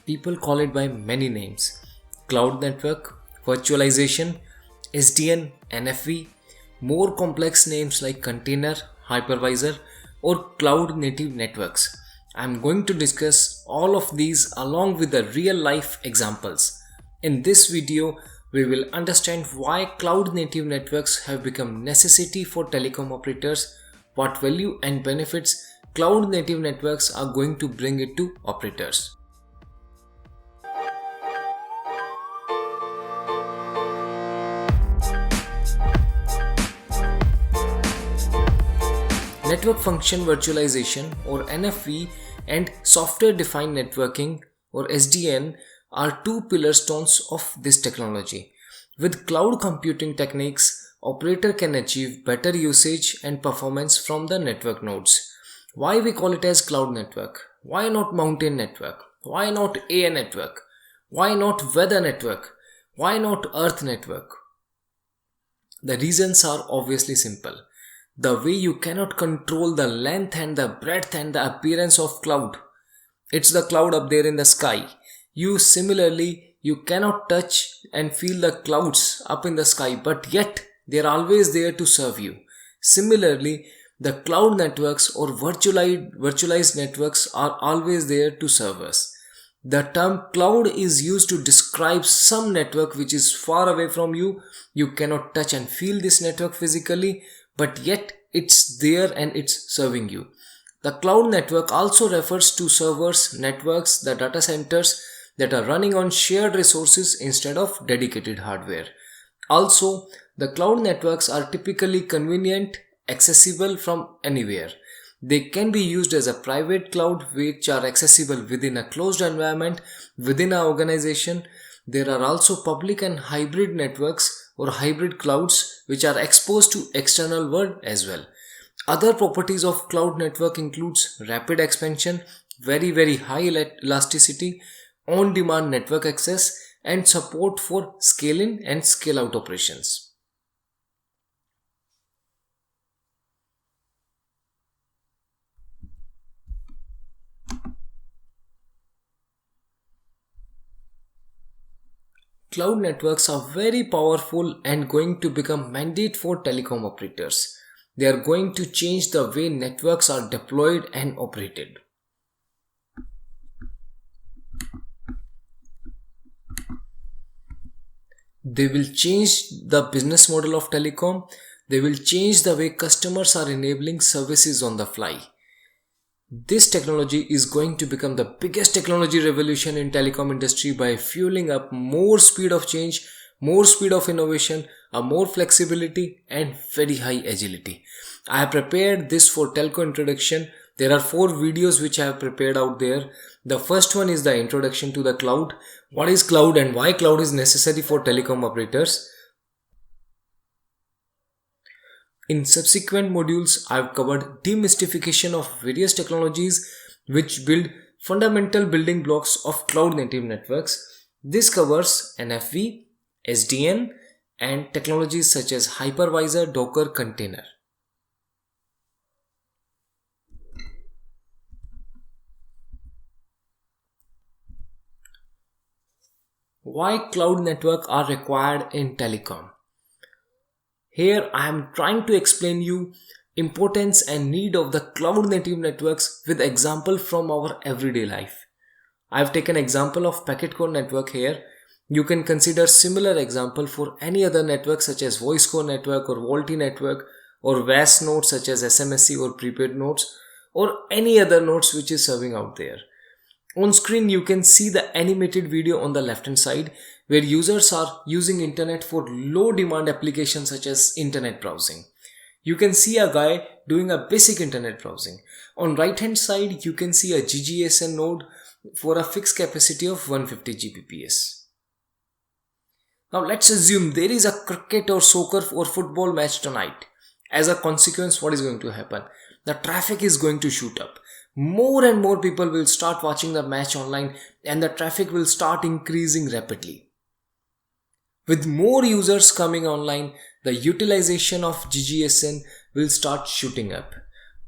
people call it by many names: Cloud Network, Virtualization, SDN NFV, more complex names like Container, Hypervisor, or Cloud Native Networks. I'm going to discuss all of these along with the real life examples. In this video, we will understand why cloud native networks have become necessity for telecom operators, what value and benefits cloud native networks are going to bring it to operators. Network Function Virtualization or NFV and Software Defined Networking or SDN are two pillarstones of this technology. With cloud computing techniques, operator can achieve better usage and performance from the network nodes. Why we call it as cloud network? Why not mountain network? Why not air network? Why not weather network? Why not earth network? The reasons are obviously simple. The way you cannot control the length and the breadth and the appearance of cloud. It's the cloud up there in the sky. You cannot touch and feel the clouds up in the sky, but yet they're always there to serve you. Similarly, the cloud networks or virtualized networks are always there to serve us. The term cloud is used to describe some network which is far away from you. You cannot touch and feel this network physically, but yet it's there and it's serving you. The cloud network also refers to servers, networks, the data centers that are running on shared resources instead of dedicated hardware. Also, the cloud networks are typically convenient, accessible from anywhere. They can be used as a private cloud which are accessible within a closed environment, within an organization. There are also public and hybrid networks or hybrid clouds which are exposed to external world as well. Other properties of cloud network includes rapid expansion, very high elasticity, on-demand network access, and support for scale-in and scale-out operations. Cloud networks are very powerful and going to become mandate for telecom operators. They are going to change the way networks are deployed and operated. They will change the business model of telecom. They will change the way customers are enabling services on the fly. This technology is going to become the biggest technology revolution in telecom industry by fueling up more speed of change, more speed of innovation, a more flexibility and very high agility. I have prepared this for telco introduction. There are 4 videos which I have prepared out there. The first one is the introduction to the cloud. What is cloud and why cloud is necessary for telecom operators? In subsequent modules, I have covered demystification of various technologies which build fundamental building blocks of cloud native networks. This covers NFV, SDN, and technologies such as hypervisor, Docker, container. Why cloud network are required in telecom? Here I am trying to explain you importance and need of the cloud native networks with example from our everyday life. I have taken example of packet core network here. You can consider similar example for any other network such as voice core network or VoLTE network or VAS nodes such as SMSC or prepaid nodes or any other nodes which is serving out there. On screen you can see the animated video on the left hand side where users are using internet for low demand applications such as internet browsing. You can see a guy doing a basic internet browsing. On right hand side you can see a GGSN node for a fixed capacity of 150 Gbps. Now let's assume there is a cricket or soccer or football match tonight. As a consequence, what is going to happen? The traffic is going to shoot up. More and more people will start watching the match online and the traffic will start increasing rapidly. With more users coming online, the utilization of GGSN will start shooting up.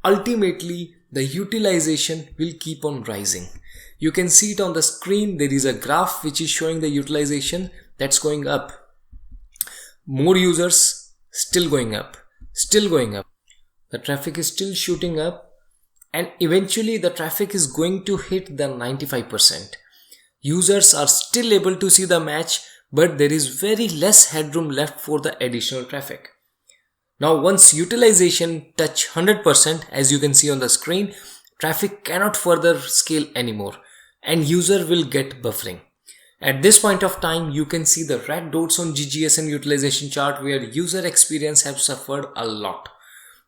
Ultimately, the utilization will keep on rising. You can see it on the screen. There is a graph which is showing the utilization that's going up. More users, still going up, still going up. The traffic is still shooting up, and eventually the traffic is going to hit the 95%. Users are still able to see the match, but there is very less headroom left for the additional traffic. Now once utilization touch 100%, as you can see on the screen, traffic cannot further scale anymore and user will get buffering. At this point of time, you can see the red dots on GGSN utilization chart where user experience have suffered a lot.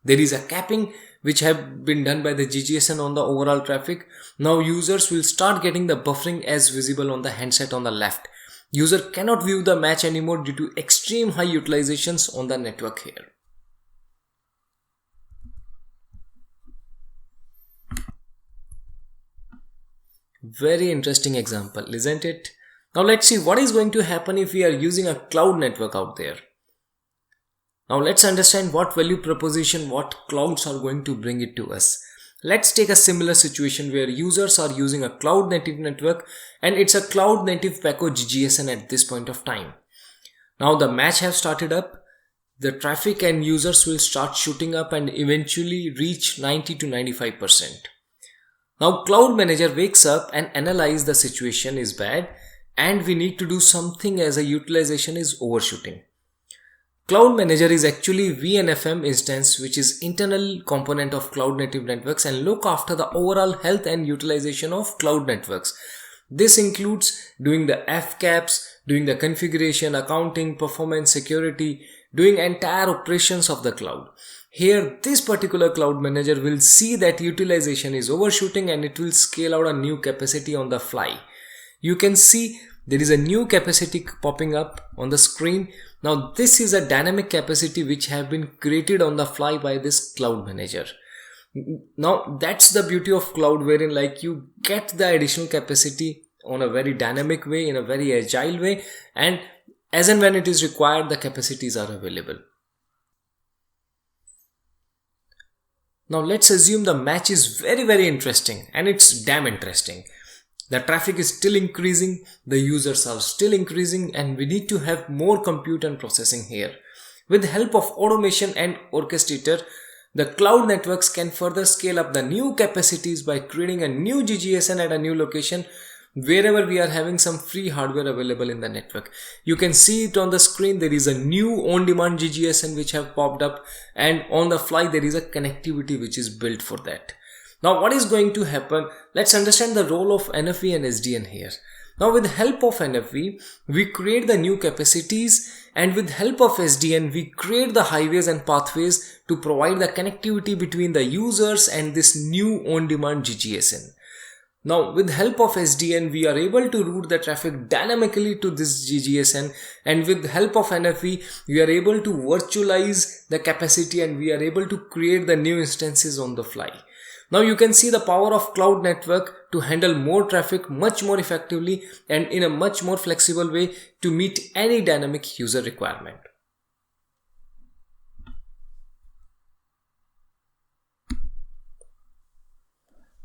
There is a capping which have been done by the GGSN on the overall traffic. Now users will start getting the buffering as visible on the handset on the left. User cannot view the match anymore due to extreme high utilizations on the network here. Very interesting example, isn't it? Now let's see what is going to happen if we are using a cloud network out there. Now let's understand what value proposition, what clouds are going to bring it to us. Let's take a similar situation where users are using a cloud native network and it's a cloud native Paco GGSN at this point of time. Now the match have started up, the traffic and users will start shooting up and eventually reach 90 to 95%. Now Cloud Manager wakes up and analyzes the situation is bad and we need to do something as a utilization is overshooting. Cloud Manager is actually VNFM instance which is internal component of cloud native networks and look after the overall health and utilization of cloud networks. This includes doing the FCAPs, doing the configuration, accounting, performance, security, doing entire operations of the cloud. Here, this particular Cloud Manager will see that utilization is overshooting and it will scale out a new capacity on the fly. You can see there is a new capacity popping up on the screen. Now this is a dynamic capacity which have been created on the fly by this Cloud Manager. Now that's the beauty of cloud, wherein like you get the additional capacity on a very dynamic way, in a very agile way, and as and when it is required, the capacities are available. Now let's assume the match is very interesting, and it's damn interesting. The traffic is still increasing, the users are still increasing, and we need to have more compute and processing here. With the help of automation and orchestrator, the cloud networks can further scale up the new capacities by creating a new GGSN at a new location wherever we are having some free hardware available in the network. You can see it on the screen. There is a new on-demand GGSN which have popped up, and on the fly there is a connectivity which is built for that. Now what is going to happen? Let's understand the role of NFV and SDN here. Now with the help of NFV, we create the new capacities, and with help of SDN, we create the highways and pathways to provide the connectivity between the users and this new on-demand GGSN. Now with help of SDN, we are able to route the traffic dynamically to this GGSN, and with the help of NFV, we are able to virtualize the capacity and we are able to create the new instances on the fly. Now you can see the power of cloud network to handle more traffic much more effectively and in a much more flexible way to meet any dynamic user requirement.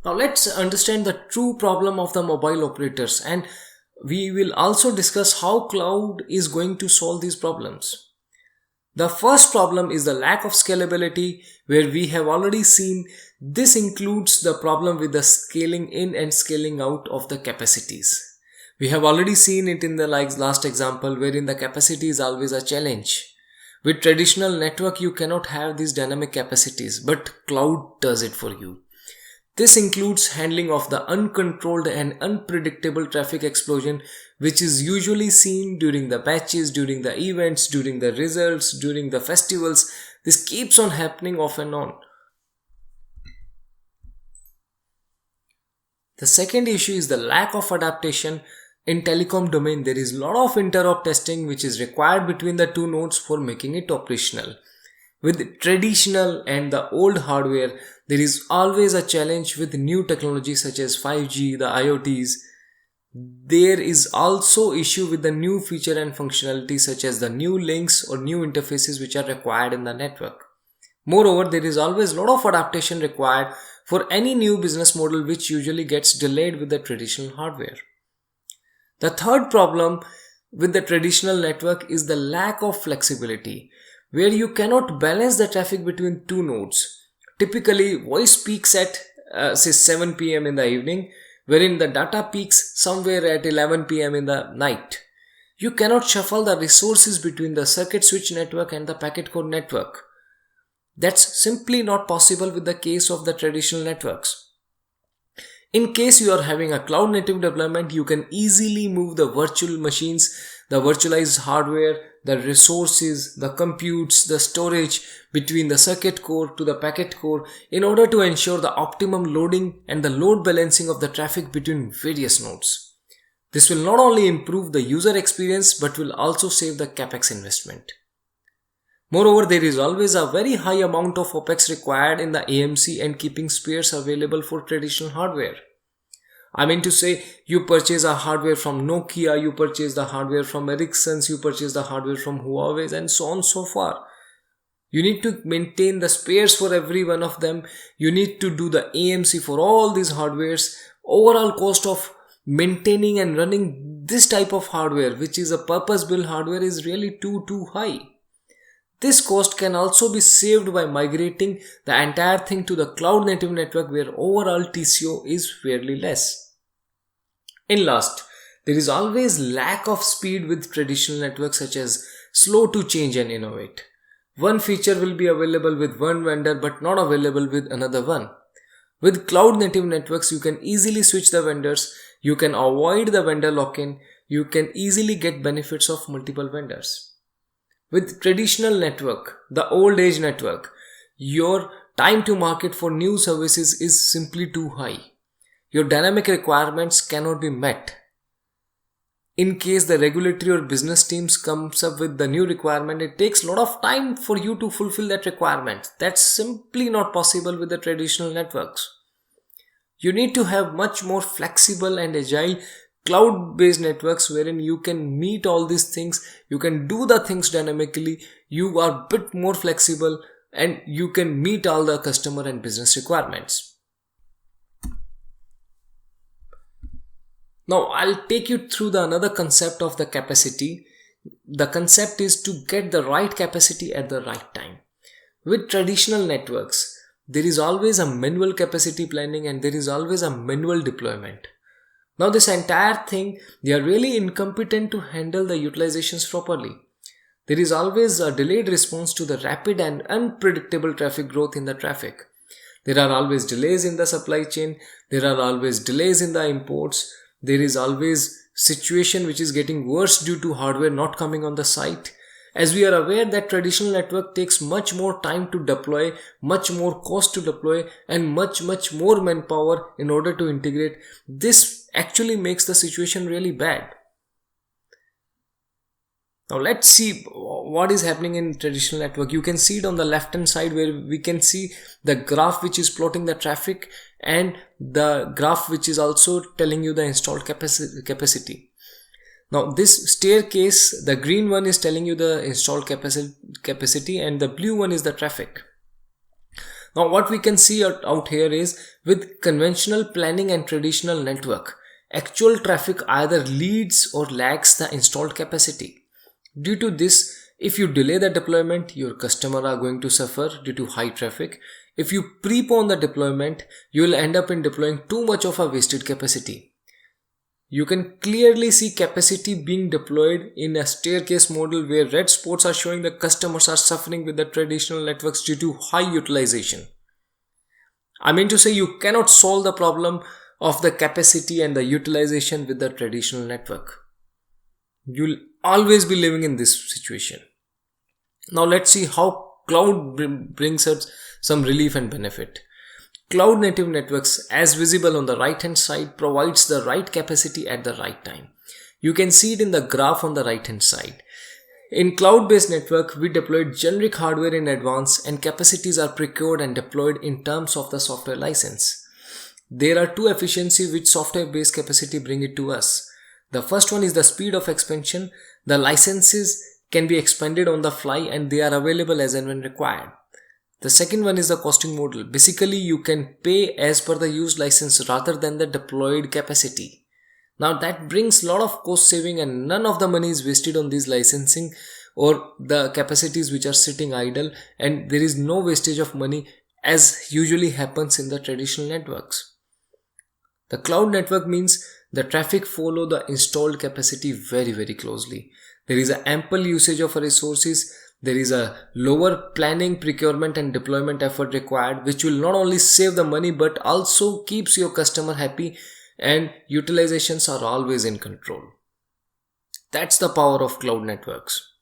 Now let's understand the true problem of the mobile operators, and we will also discuss how cloud is going to solve these problems. The first problem is the lack of scalability, where we have already seen this includes the problem with the scaling in and scaling out of the capacities. We have already seen it in the last example, wherein the capacity is always a challenge. With traditional network, you cannot have these dynamic capacities, but cloud does it for you. This includes handling of the uncontrolled and unpredictable traffic explosion, which is usually seen during the batches, during the events, during the results, during the festivals. This keeps on happening off and on. The second issue is the lack of adaptation. In telecom domain, there is a lot of interop testing which is required between the two nodes for making it operational. With traditional and the old hardware, there is always a challenge with new technologies such as 5G, the IoTs. There is also issue with the new feature and functionality such as the new links or new interfaces which are required in the network. Moreover, there is always a lot of adaptation required for any new business model which usually gets delayed with the traditional hardware. The third problem with the traditional network is the lack of flexibility, where you cannot balance the traffic between two nodes. Typically, voice peaks at say 7 p.m. in the evening, wherein the data peaks somewhere at 11 p.m. in the night. You cannot shuffle the resources between the circuit switch network and the packet core network. That's simply not possible with the case of the traditional networks. In case you are having a cloud native deployment, you can easily move the virtual machines, the virtualized hardware, the resources, the computes, the storage between the circuit core to the packet core in order to ensure the optimum loading and the load balancing of the traffic between various nodes. This will not only improve the user experience but will also save the capex investment. Moreover, there is always a very high amount of OPEX required in the AMC and keeping spares available for traditional hardware. I mean to say, you purchase a hardware from Nokia, you purchase the hardware from Ericsson, you purchase the hardware from Huawei, and so on so far. You need to maintain the spares for every one of them. You need to do the AMC for all these hardwares. Overall cost of maintaining and running this type of hardware, which is a purpose-built hardware, is really too high. This cost can also be saved by migrating the entire thing to the cloud native network, where overall TCO is fairly less. In last, there is always lack of speed with traditional networks, such as slow to change and innovate. One feature will be available with one vendor but not available with another one. With cloud native networks, you can easily switch the vendors, you can avoid the vendor lock-in, you can easily get benefits of multiple vendors. With traditional network, the old age network, your time to market for new services is simply too high. Your dynamic requirements cannot be met. In case the regulatory or business teams comes up with the new requirement, it takes a lot of time for you to fulfill that requirement. That's simply not possible with the traditional networks. You need to have much more flexible and agile cloud-based networks wherein you can meet all these things, you can do the things dynamically, you are a bit more flexible and you can meet all the customer and business requirements. Now I'll take you through another concept of the capacity. The concept is to get the right capacity at the right time. With traditional networks, there is always a manual capacity planning and there is always a manual deployment. Now this entire thing, they are really incompetent to handle the utilizations properly. There is always a delayed response to the rapid and unpredictable traffic growth in the traffic. There are always delays in the supply chain. There are always delays in the imports. There is always situation which is getting worse due to hardware not coming on the site. As we are aware that traditional network takes much more time to deploy, much more cost to deploy and much more manpower in order to integrate. This actually makes the situation really bad. Now let's see what is happening in traditional network. You can see it on the left hand side where we can see the graph which is plotting the traffic and the graph which is also telling you the installed capacity. Now this staircase, the green one is telling you the installed capacity and the blue one is the traffic. Now what we can see out here is with conventional planning and traditional network, actual traffic either leads or lags the installed capacity. Due to this, if you delay the deployment, your customer are going to suffer due to high traffic. If you prepone the deployment, you will end up in deploying too much of a wasted capacity. You can clearly see capacity being deployed in a staircase model where red spots are showing the customers are suffering with the traditional networks due to high utilization. I mean to say you cannot solve the problem of the capacity and the utilization with the traditional network. You'll always be living in this situation. Now let's see how cloud brings us some relief and benefit. Cloud native networks, as visible on the right hand side, provides the right capacity at the right time. You can see it in the graph on the right hand side. In cloud based network, we deployed generic hardware in advance and capacities are procured and deployed in terms of the software license. There are two efficiencies which software based capacity bring it to us. The first one is the speed of expansion. The licenses can be expanded on the fly and they are available as and when required. The second one is the costing model. Basically, you can pay as per the used license rather than the deployed capacity. Now that brings a lot of cost saving, and none of the money is wasted on these licensing or the capacities which are sitting idle, and there is no wastage of money as usually happens in the traditional networks. The cloud network means the traffic follow the installed capacity very closely. There is an ample usage of resources. There is a lower planning, procurement and deployment effort required, which will not only save the money but also keeps your customer happy, and utilizations are always in control. That's the power of cloud networks.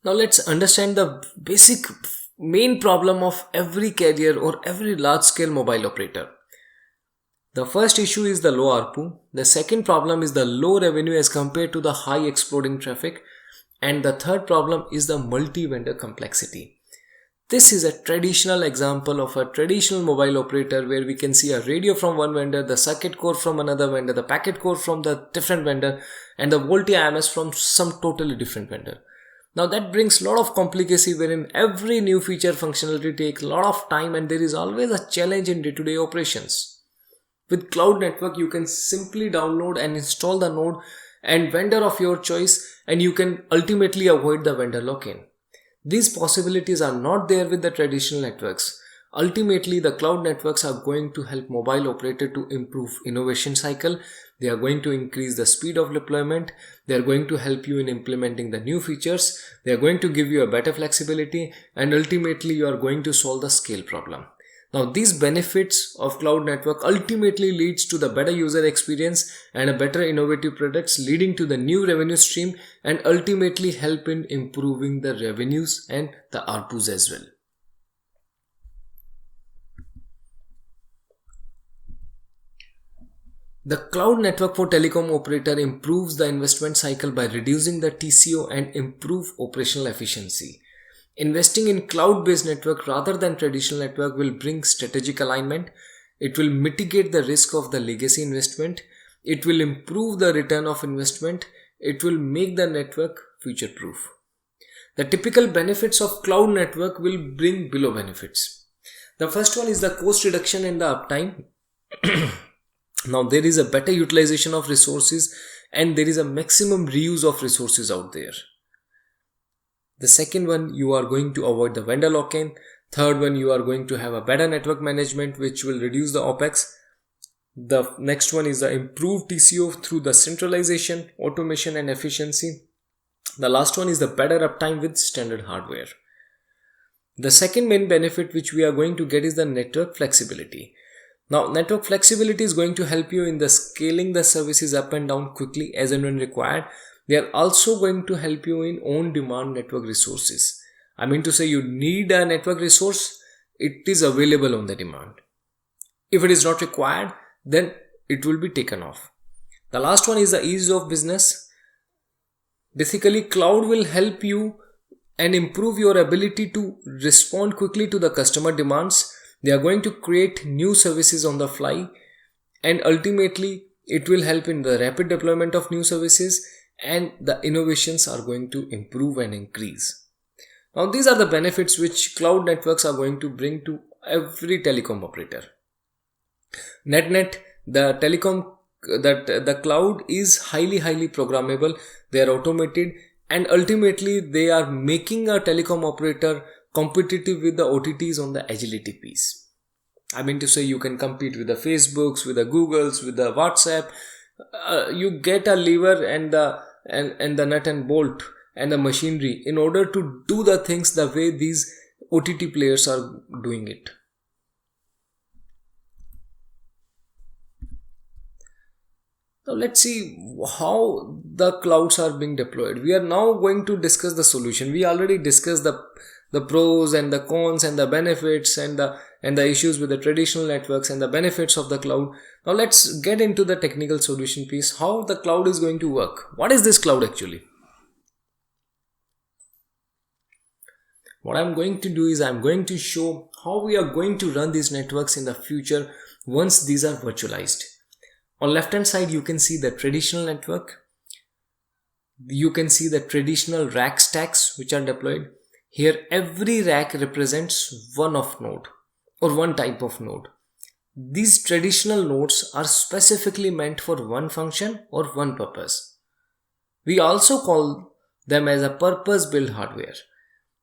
Now let's understand the basic main problem of every carrier or every large scale mobile operator. The first issue is the low ARPU. The second problem is the low revenue as compared to the high exploding traffic. And the third problem is the multi-vendor complexity. This is a traditional example of a traditional mobile operator where we can see a radio from one vendor, the circuit core from another vendor, the packet core from the different vendor, and the VoLTE IMS from some totally different vendor. Now that brings a lot of complicacy wherein every new feature functionality takes a lot of time, and there is always a challenge in day-to-day operations. With cloud network, you can simply download and install the node and vendor of your choice, and you can ultimately avoid the vendor lock-in. These possibilities are not there with the traditional networks. Ultimately, the cloud networks are going to help mobile operator to improve innovation cycle. They are going to increase the speed of deployment. They are going to help you in implementing the new features. They are going to give you a better flexibility, and ultimately you are going to solve the scale problem. Now these benefits of cloud network ultimately leads to the better user experience and a better innovative products, leading to the new revenue stream and ultimately help in improving the revenues and the ARPUs as well. The cloud network for telecom operator improves the investment cycle by reducing the TCO and improve operational efficiency. Investing in cloud-based network rather than traditional network will bring strategic alignment. It will mitigate the risk of the legacy investment. It will improve the return of investment. It will make the network future-proof. The typical benefits of cloud network will bring below benefits. The first one is the cost reduction and the uptime. Now there is a better utilization of resources and there is a maximum reuse of resources out there. The second one, you are going to avoid the vendor lock-in. Third one, you are going to have a better network management which will reduce the OPEX. The next one is the improved TCO through the centralization, automation and efficiency. The last one is the better uptime with standard hardware. The second main benefit which we are going to get is the network flexibility. Now network flexibility is going to help you in the scaling the services up and down quickly as and when required. They are also going to help you in on-demand network resources. I mean to say, you need a network resource, it is available on the demand. If it is not required, then it will be taken off. The last one is the ease of business. Basically, cloud will help you and improve your ability to respond quickly to the customer demands. They are going to create new services on the fly, and ultimately it will help in the rapid deployment of new services, and the innovations are going to improve and increase. Now these are the benefits which cloud networks are going to bring to every telecom operator. Net, the cloud is highly programmable. They are automated, and ultimately they are making a telecom operator competitive with the OTTs on the agility piece. I mean to say, you can compete with the Facebooks, with the Googles, with the WhatsApp. You get a lever and the nut and bolt and the machinery in order to do the things the way these OTT players are doing it. Now let's see how the clouds are being deployed. We are now going to discuss the solution. We already discussed the pros and the cons and the benefits and the issues with the traditional networks and the benefits of the cloud. Now let's get into the technical solution piece, how the cloud is going to work. What is this cloud actually? What I'm going to do is I'm going to show how we are going to run these networks in the future once these are virtualized. On left hand side, you can see the traditional network. You can see the traditional rack stacks which are deployed. Here every rack represents one node or one type of node. These traditional nodes are specifically meant for one function or one purpose. We also call them as a purpose-built hardware.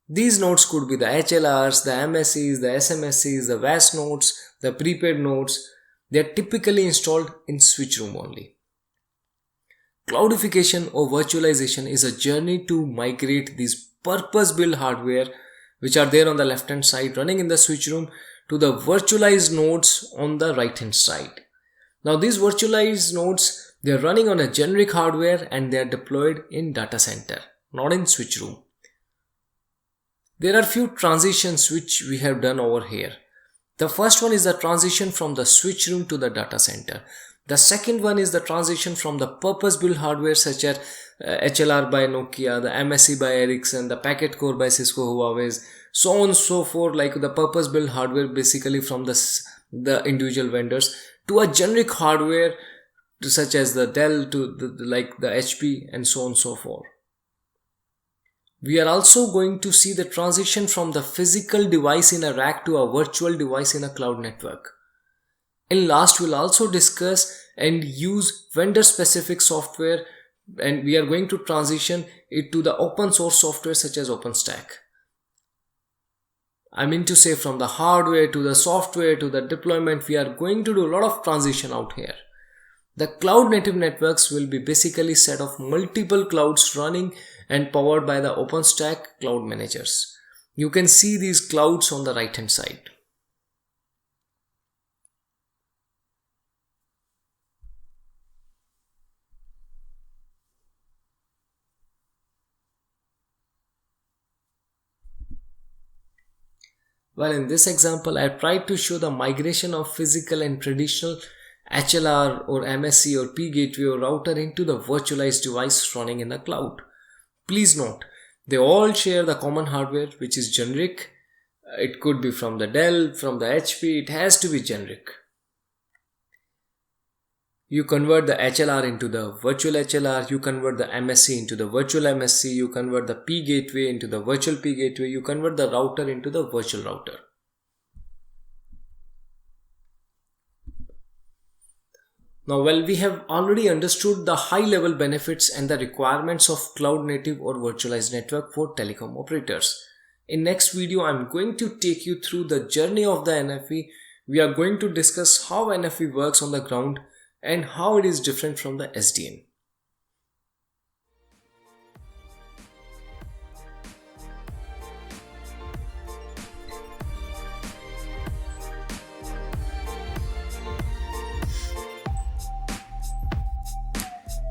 These nodes could be the HLRs, the MSCs, the SMSCs, the VAS nodes, the prepaid nodes. They are typically installed in switch room only. Cloudification or virtualization is a journey to migrate these purpose-built hardware which are there on the left hand side running in the switch room to the virtualized nodes on the right hand side. Now these virtualized nodes, they are running on a generic hardware and they are deployed in data center, not in switch room. There are few transitions which we have done over here. The first one is the transition from the switch room to the data center. The second one is the transition from the purpose-built hardware such as HLR by Nokia, the MSC by Ericsson, the packet core by Cisco, Huawei, so on and so forth, like the purpose-built hardware basically from the individual vendors to a generic hardware such as the Dell to like the HP and so on and so forth. We are also going to see the transition from the physical device in a rack to a virtual device in a cloud network. In last, we'll also discuss and use vendor specific software, and we are going to transition it to the open source software such as OpenStack. I mean to say, from the hardware to the software to the deployment, we are going to do a lot of transition out here. The cloud native networks will be basically set of multiple clouds running and powered by the OpenStack cloud managers. You can see these clouds on the right hand side. Well, in this example, I tried to show the migration of physical and traditional HLR or MSC or P gateway or router into the virtualized device running in the cloud. Please note, they all share the common hardware which is generic. It could be from the Dell, from the HP, it has to be generic. You convert the HLR into the virtual HLR, you convert the MSC into the virtual MSC, you convert the P gateway into the virtual P gateway, you convert the router into the virtual router. Now, well, we have already understood the high level benefits and the requirements of cloud native or virtualized network for telecom operators. In next video, I'm going to take you through the journey of the NFV. We are going to discuss how NFV works on the ground and how it is different from the SDN.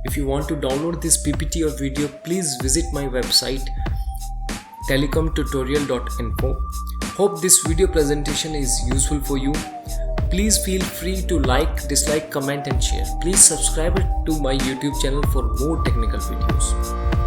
If you want to download this PPT or video, please visit my website telecomtutorial.info. Hope this video presentation is useful for you. Please feel free to like, dislike, comment and share. Please subscribe to my YouTube channel for more technical videos.